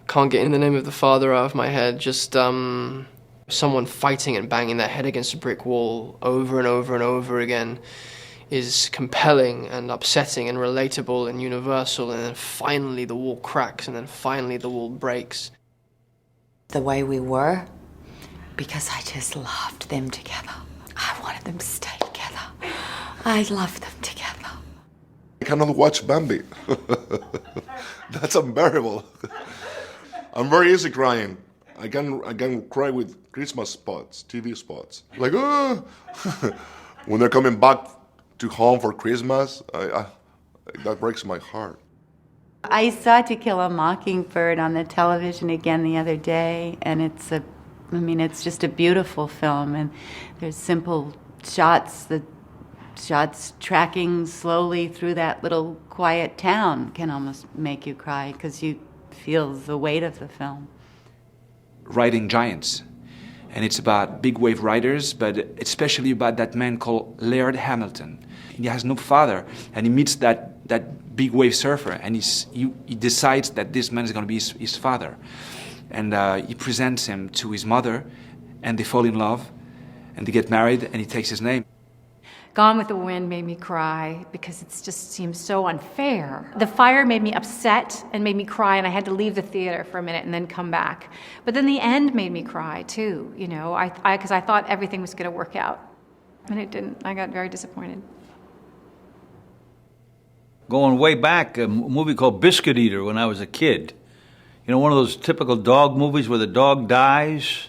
Can't get In the Name of the Father out of my head. Just someone fighting and banging their head against a brick wall over and over and over again is compelling and upsetting and relatable and universal, and then finally the wall cracks, and then finally the wall breaks. The way we were, because I just loved them together. I wanted them to stay together. I loved them together. I cannot watch Bambi. That's unbearable. I'm very easy crying. I can cry with Christmas spots, TV spots. Like, oh! When they're coming back to home for Christmas, that breaks my heart. I saw To Kill a Mockingbird on the television again the other day, and it's just a beautiful film, and there's simple shots, the shots tracking slowly through that little quiet town can almost make you cry because you feel the weight of the film. Riding giants. And it's about big wave riders, but especially about that man called Laird Hamilton. He has no father, and he meets that big wave surfer, and he decides that this man is going to be his father. And he presents him to his mother, and they fall in love, and they get married, and he takes his name. Gone with the Wind made me cry because it just seems so unfair. The Fire made me upset and made me cry, and I had to leave the theater for a minute and then come back. But then the end made me cry too, because I thought everything was going to work out, and it didn't. I got very disappointed. Going way back, a movie called Biscuit Eater when I was a kid. One of those typical dog movies where the dog dies.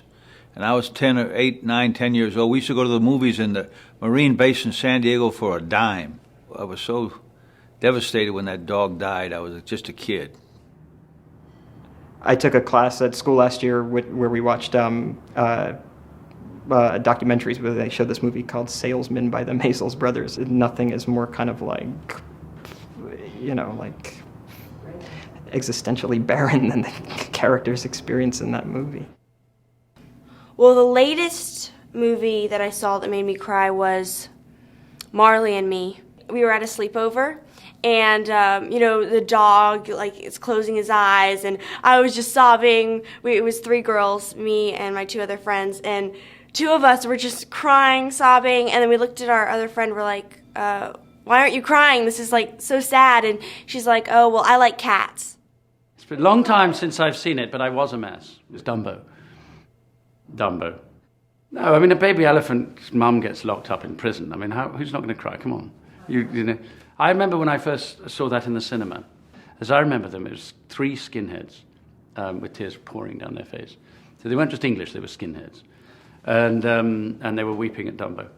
And I was 10 or 8, 9, 10 years old. We used to go to the movies in the Marine base in San Diego for a dime. I was so devastated when that dog died. I was just a kid. I took a class at school last year where we watched documentaries where they showed this movie called Salesman by the Maysles Brothers. Nothing is more kind of like existentially barren than the character's experience in that movie. Well, the latest movie that I saw that made me cry was Marley and Me. We were at a sleepover, and the dog is closing his eyes, and I was just sobbing. It was 3 girls, me and my 2 other friends, and 2 of us were just crying, sobbing, and then we looked at our other friend. We're like, "Why aren't you crying? This is so sad." And she's like, "Oh, well, I like cats." It's been a long time since I've seen it, but I was a mess. It was Dumbo. No, a baby elephant's mum gets locked up in prison. Who's not going to cry? Come on. I remember when I first saw that in the cinema. As I remember them, it was 3 skinheads with tears pouring down their face. So they weren't just English, they were skinheads. And they were weeping at Dumbo.